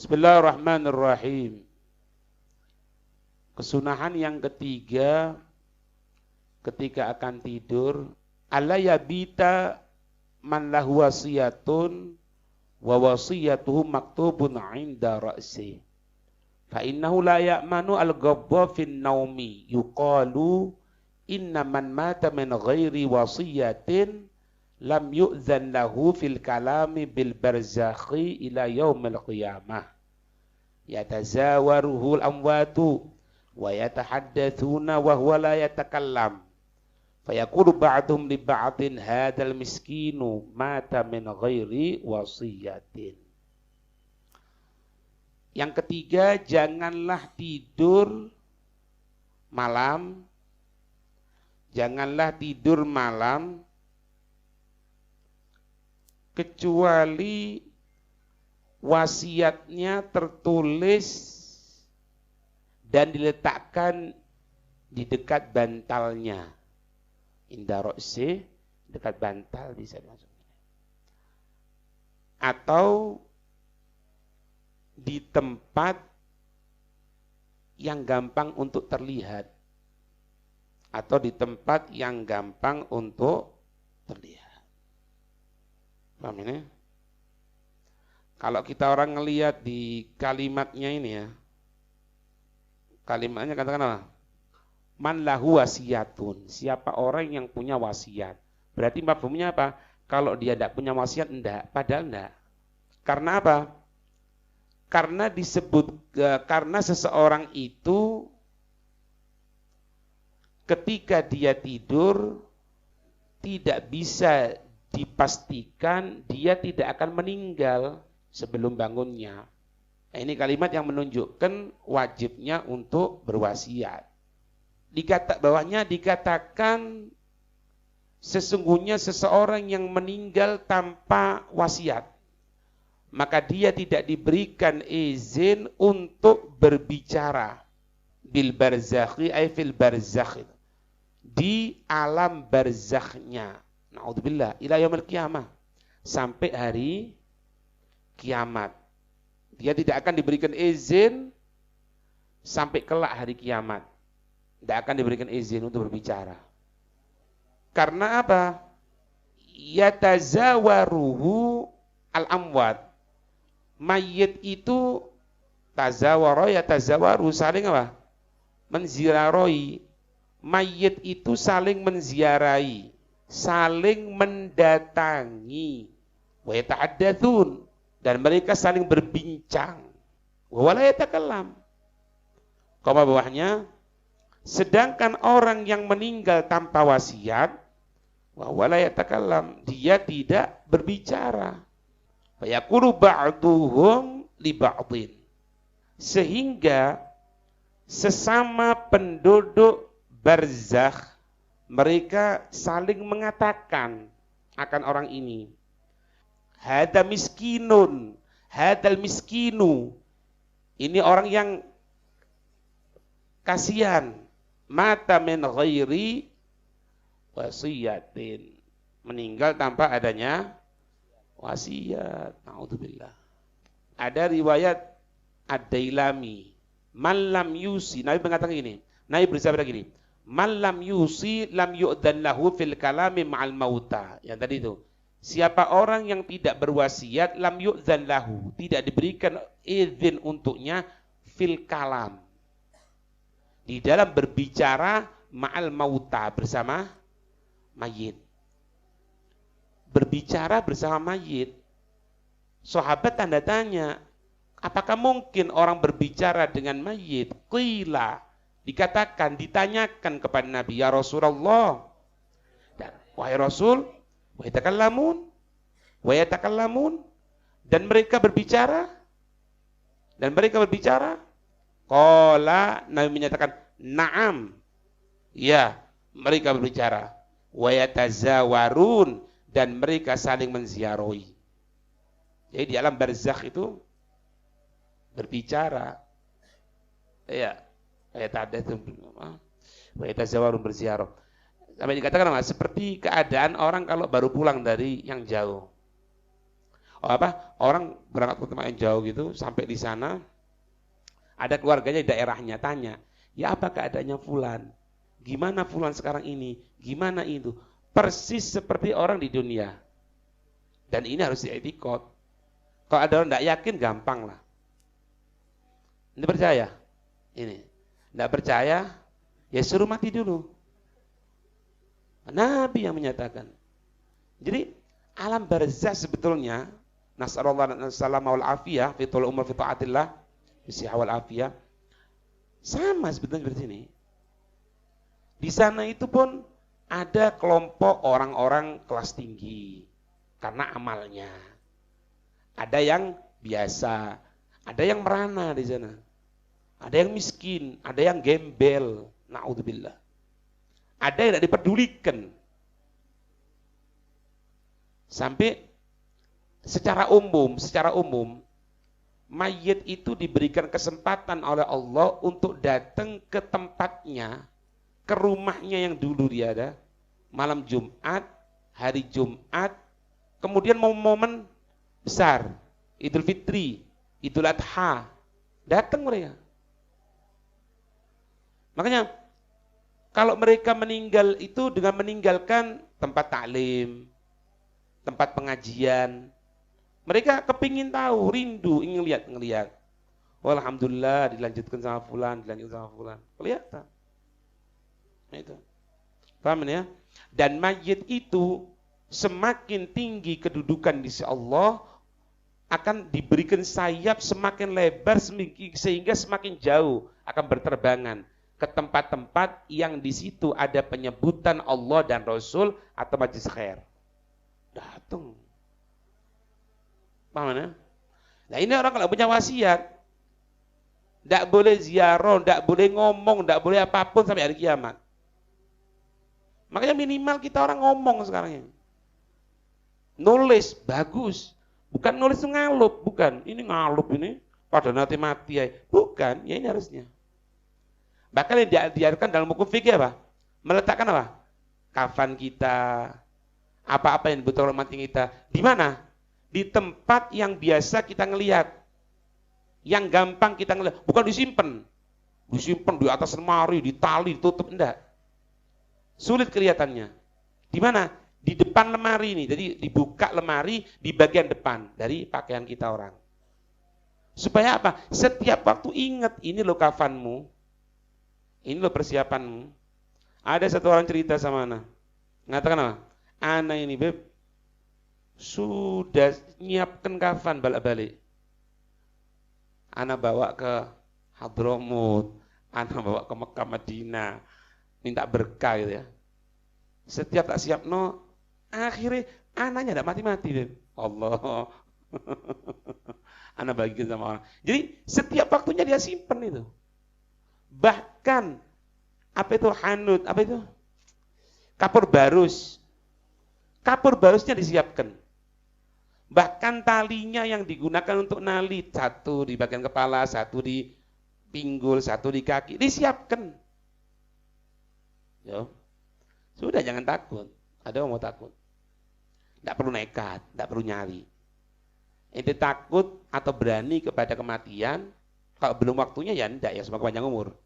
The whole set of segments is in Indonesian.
Bismillahirrahmanirrahim. Kesunahan yang ketiga ketika akan tidur, alla yabita man lahu wasiyatun wa wasiyatuhu maktubun 'inda ra'si. Fa innahu la ya'manu al-ghabba fin naumi yuqalu inna man mata min ghairi wasiyatin lam yu'zan lahu fil kalami bil barzakhi ila yaumil qiyamah yatazawaruhul amwatu wa yatahaddatsuna wa huwa la yatakallam fayaqulu ba'dhum li ba'din hadzal miskinu mata min ghairi wasiyatin. Yang ketiga, janganlah tidur malam, kecuali wasiatnya tertulis dan diletakkan di dekat bantalnya. Inda ra'si, dekat bantal bisa langsung. Atau di tempat yang gampang untuk terlihat. Atau di tempat yang gampang untuk terlihat. Paham ini? Kalau kita orang ngelihat di kalimatnya ini ya, kalimatnya katakan apa? Man lahu wasiyatun, siapa orang yang punya wasiat. Berarti mafhumnya apa? Kalau dia tidak punya wasiat, enggak, padahal enggak. Karena apa? Karena karena seseorang itu ketika dia tidur tidak bisa dipastikan dia tidak akan meninggal sebelum bangunnya. Nah, ini kalimat yang menunjukkan wajibnya untuk berwasiat. Bawahnya dikatakan sesungguhnya seseorang yang meninggal tanpa wasiat, maka dia tidak diberikan izin untuk berbicara bil barzakhi ay fil barzakh, di alam barzakhnya. Na'udzubillah, ila yaumil qiyamah, sampai hari kiamat. Dia tidak akan diberikan izin sampai kelak hari kiamat. Tidak akan diberikan izin untuk berbicara. Karena apa? Yatazawaruhu al-amwat. Mayit itu tazawara yatazawaru, saling apa? Menziarahi. Mayit itu saling menziarahi, saling mendatangi. Wa yata'addatsun, dan mereka saling berbincang. Wa la yatakallam. Koma bawahnya, sedangkan orang yang meninggal tanpa wasiat, wa la yatakallam, dia tidak berbicara. Fa yaqulu ba'duhum li ba'din, sehingga sesama penduduk barzakh mereka saling mengatakan akan orang ini, hada miskinun, hadal miskinu, ini orang yang kasihan, mata min ghairi wasiyatin, meninggal tanpa adanya wasiat. Na'udzubillah. Ada riwayat Ad-Dailami, man lam yusi, Nabi mengatakan gini, Nabi bersabda gini, man lam yusi lam yu'dan lahu fil kalami ma'al mauta. Yang tadi itu, siapa orang yang tidak berwasiat, lam yu'dan lahu, tidak diberikan izin untuknya fil kalam, di dalam berbicara ma'al mauta, bersama mayit. Berbicara bersama mayit. Sahabat tanda tanya, apakah mungkin orang berbicara dengan mayit? Qila, dikatakan, ditanyakan kepada Nabi, ya Rasulullah, wahai Rasul, wa yatakallamun, dan mereka berbicara, qala, Nabi menyatakan, na'am, ya, mereka berbicara, wa yatazawarun, dan mereka saling menziarahi. Jadi di alam barzakh itu berbicara, ya, yatazawarun, berziarah. Sampai dikatakan seperti keadaan orang kalau baru pulang dari yang jauh. Orang berangkat ke tempat yang jauh gitu, sampai di sana ada keluarganya di daerahnya, tanya, ya apa keadaannya fulan? Gimana fulan sekarang ini? Gimana itu? Persis seperti orang di dunia. Dan ini harus diiktikad. Kalau ada orang tidak yakin, gampang lah. Ini percaya? Ini. Tidak percaya, ya suruh mati dulu. Nabi yang menyatakan. Jadi alam barzah sebetulnya, nas'alullah salama wal afiyah, fitul umur fi ta'atillah, bisihah wal afiyah, sama sebetulnya seperti ini. Di sana itu pun ada kelompok orang-orang kelas tinggi karena amalnya. Ada yang biasa, ada yang merana di sana. Ada yang miskin, ada yang gembel, na'udzubillah. Ada yang tidak dipedulikan. Sampai secara umum mayit itu diberikan kesempatan oleh Allah untuk datang ke tempatnya, ke rumahnya yang dulu dia ada, malam Jumat, hari Jumat, kemudian momen besar, Idul Fitri, Idul Adha, datang mereka. Makanya kalau mereka meninggal itu dengan meninggalkan tempat taklim, tempat pengajian, mereka kepingin tahu, rindu, ingin ngelihat. Alhamdulillah dilanjutkan sama fulan, kelihatan. Nah, itu. Paham ya? Dan mayit itu semakin tinggi kedudukan di sisi Allah akan diberikan sayap semakin lebar sehingga semakin jauh akan berterbangan ke tempat-tempat yang di situ ada penyebutan Allah dan Rasul atau majlis khair. Datang. Paham ya? Nah ini orang kalau punya wasiat, tidak boleh ziarah, tidak boleh ngomong, tidak boleh apapun sampai hari kiamat. Makanya minimal kita orang ngomong sekarang ini. Nulis, bagus. Bukan nulis ngalup, bukan. Ini ngalup ini, pada nanti mati ya. Bukan, ya ini harusnya. Bahkan yang diajarkan dalam hukum fikih apa? Meletakkan apa? Kafan kita, apa-apa yang dibutuhkan mati kita. Di mana? Di tempat yang biasa kita ngelihat. Yang gampang kita ngelihat. Bukan disimpan. Disimpan di atas lemari, ditali, ditutup. Enggak. Sulit kelihatannya. Di mana? Di depan lemari ini. Jadi dibuka lemari di bagian depan dari pakaian kita orang. Supaya apa? Setiap waktu ingat, ini loh kafanmu. Ini loh persiapanmu. Ada satu orang cerita sama Ana. Mengatakan apa? Ana ini beb, sudah nyiapkan kafan balik-balik. Ana bawa ke Hadramut, Ana bawa ke Mekah Madinah, minta berkah gitu ya. Setiap tak siap akhirnya anaknya tidak mati-mati beb. Allah. Ana bagikan sama orang. Jadi setiap waktunya dia simpen itu. Bahkan apa itu hanut, apa itu? Kapur barus. Kapur barusnya disiapkan. Bahkan talinya yang digunakan untuk nali, satu di bagian kepala, satu di pinggul, satu di kaki, disiapkan. Yo. Sudah jangan takut. Ada yang mau takut. Tidak perlu nekat, tidak perlu nyari. Ente takut atau berani kepada kematian, kalau belum waktunya ya enggak, ya semoga panjang umur.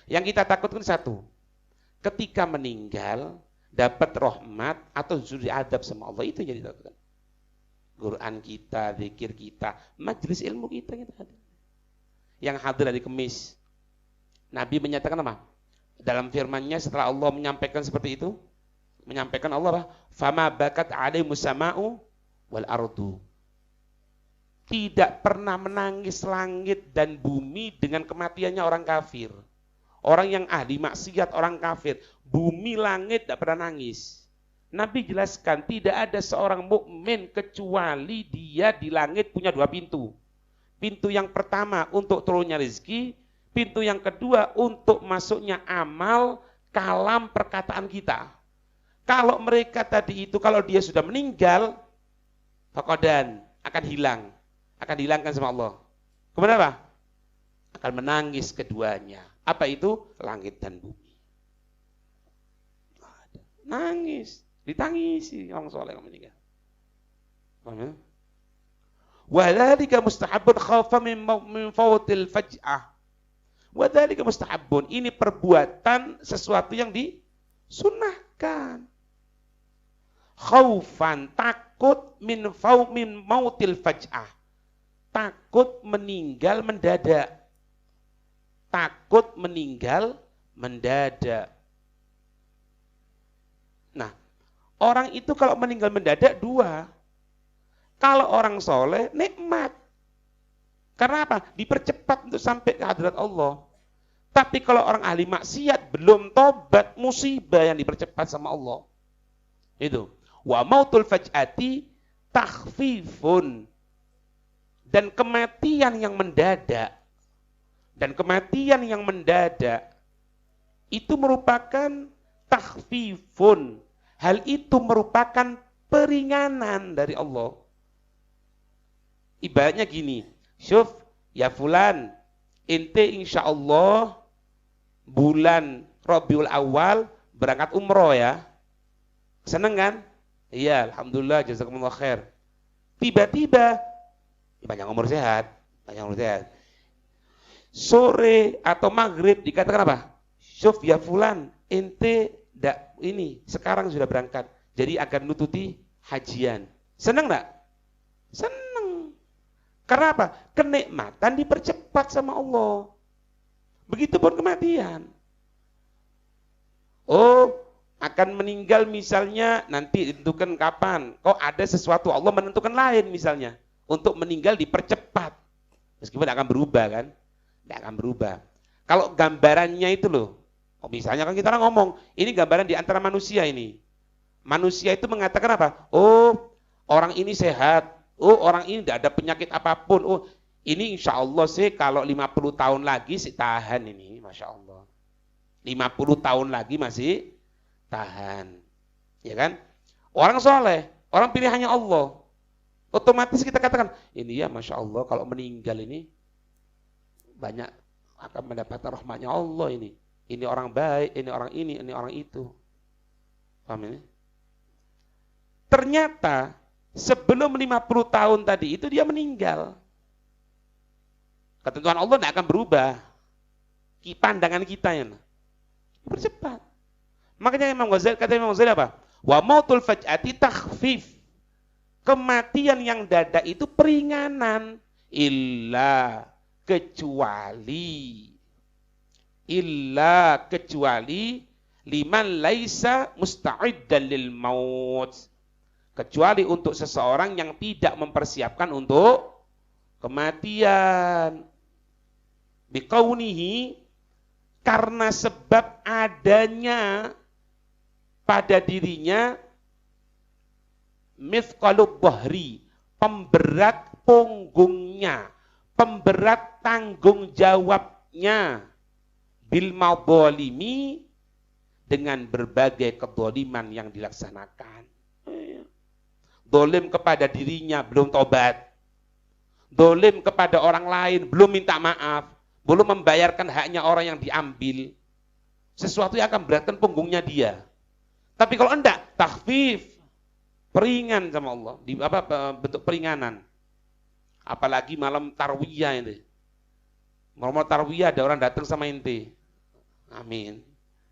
Yang kita takutkan satu, ketika meninggal dapat rahmat atau justru diadab sama Allah, itu yang ditakutkan. Quran kita, zikir kita, majelis ilmu kita hadir. Yang hadir dari Kemis, Nabi menyatakan apa? Dalam firman-Nya setelah Allah menyampaikan seperti itu, menyampaikan Allah apa? Fama bakat alaihimus sama'u wal ardu. Tidak pernah menangis langit dan bumi dengan kematiannya orang kafir. Orang yang ahli maksiat, orang kafir. Bumi, langit tidak pernah nangis. Nabi jelaskan, tidak ada seorang mukmin kecuali dia di langit punya dua pintu. Pintu yang pertama untuk turunnya rezeki, pintu yang kedua untuk masuknya amal, kalam, perkataan kita. Kalau mereka tadi itu, kalau dia sudah meninggal, faqadan, akan hilang. Akan dihilangkan sama Allah. Kemudian apa? Akan menangis keduanya. Apa itu? Langit dan bumi. Nangis. Ditangisi orang soleh yang meninggal. Paham ya? Wa dzalika mustahabbun khaufa min fawtil faj'ah. Wa dzalika mustahabbun. Ini perbuatan sesuatu yang disunnahkan. Khaufan, takut min mautil faj'ah. Takut meninggal mendadak. Takut meninggal mendadak. Nah, orang itu kalau meninggal mendadak dua. Kalau orang soleh, nikmat. Karena apa? Dipercepat untuk sampai ke hadirat Allah. Tapi kalau orang ahli maksiat, belum tobat, musibah yang dipercepat sama Allah. Itu. Wa mautul faj'ati takhfifun. Dan kematian yang mendadak. Dan kematian yang mendadak. Itu merupakan takhfifun. Hal itu merupakan peringanan dari Allah. Ibaratnya gini, syuf, ya fulan, ente insya Allah bulan Rabiul Awal berangkat umroh ya. Seneng kan? Iya, alhamdulillah, jazakumullah khair. Tiba-tiba, banyak umur sehat, banyak umur sehat. Sore atau maghrib dikatakan apa? Syuf, ya fulan, ente ini sekarang sudah berangkat, jadi akan nututi hajian. Seneng enggak? Seneng. Karena apa? Kenikmatan dipercepat sama Allah. Begitupun kematian. Oh, akan meninggal misalnya nanti ditentukan kapan. Kok ada sesuatu Allah menentukan lain misalnya. Untuk meninggal dipercepat. Meskipun akan berubah kan. Tidak akan berubah. Kalau gambarannya itu loh. Oh, misalnya kan kita orang ngomong. Ini gambaran di antara manusia ini. Manusia itu mengatakan apa? Oh, orang ini sehat. Oh, orang ini tidak ada penyakit apapun. Oh, ini insya Allah sih kalau 50 tahun lagi sih tahan ini. Masya Allah. 50 tahun lagi masih tahan. Ya kan? Orang soleh. Orang pilihannya Allah. Otomatis kita katakan, ini ya Masya Allah kalau meninggal ini banyak akan mendapatkan rahmatnya Allah ini. Ini orang baik, ini orang itu. Paham ini? Ternyata sebelum 50 tahun tadi itu dia meninggal. Ketentuan Allah tidak akan berubah. Pandangan kita yang bercepat. Makanya kata Imam Ghazali apa? Wa mautul faj'ati takhfif. Kematian yang dadak itu peringanan. Illa kecuali liman laisa musta'iddan lil maut. Kecuali untuk seseorang yang tidak mempersiapkan untuk kematian. Biqaunihi, karena sebab adanya pada dirinya mithqalub bahri, pemberat punggungnya, pemberat tanggung jawabnya, bil madzalimi, dengan berbagai kedzaliman yang dilaksanakan. Dolim kepada dirinya, belum tobat. Dolim kepada orang lain, belum minta maaf. Belum membayarkan haknya orang yang diambil. Sesuatu yang akan beratkan punggungnya dia. Tapi kalau enggak, takhfif. Peringan sama Allah. Bentuk peringanan. Apalagi malam tarwiyah ini. Malam tarwiyah ada orang datang sama ente. Amin.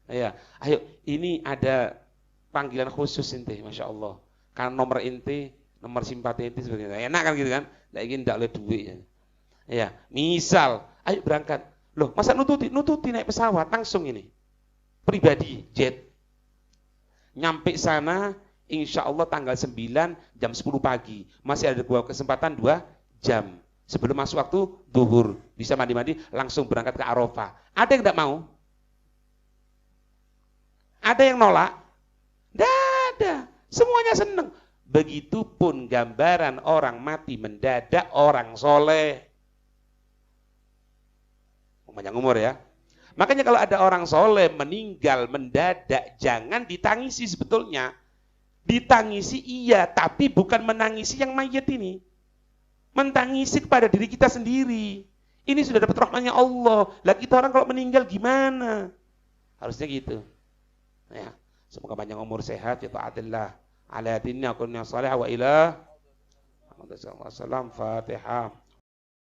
Ya, ayo, ini ada panggilan khusus ente, Masya Allah. Karena nomor inti, nomor simpati inti seperti itu. Enak kan gitu kan? Tidak ingin tidak oleh duit. Ya, misal, ayo berangkat. Loh, masa nututi naik pesawat langsung ini. Pribadi, jet. Nyampe sana, insya Allah tanggal 9 jam 10 pagi. Masih ada kesempatan 2 jam. Sebelum masuk waktu duhur. Bisa mandi-mandi, langsung berangkat ke Arafah. Ada yang tidak mau? Ada yang nolak? Tidak ada. Semuanya senang. Begitupun gambaran orang mati mendadak orang soleh. Panjang umur ya. Makanya kalau ada orang soleh meninggal mendadak, jangan ditangisi sebetulnya. Ditangisi iya, tapi bukan menangisi yang mayat ini. Mentangisi kepada diri kita sendiri. Ini sudah dapat rahmatnya Allah. Lah kita orang kalau meninggal gimana? Harusnya gitu. Ya. Semoga panjang umur sehat ya ta'atillah. Ala dinna kunna salih wa ila Wasallam. Fatihah.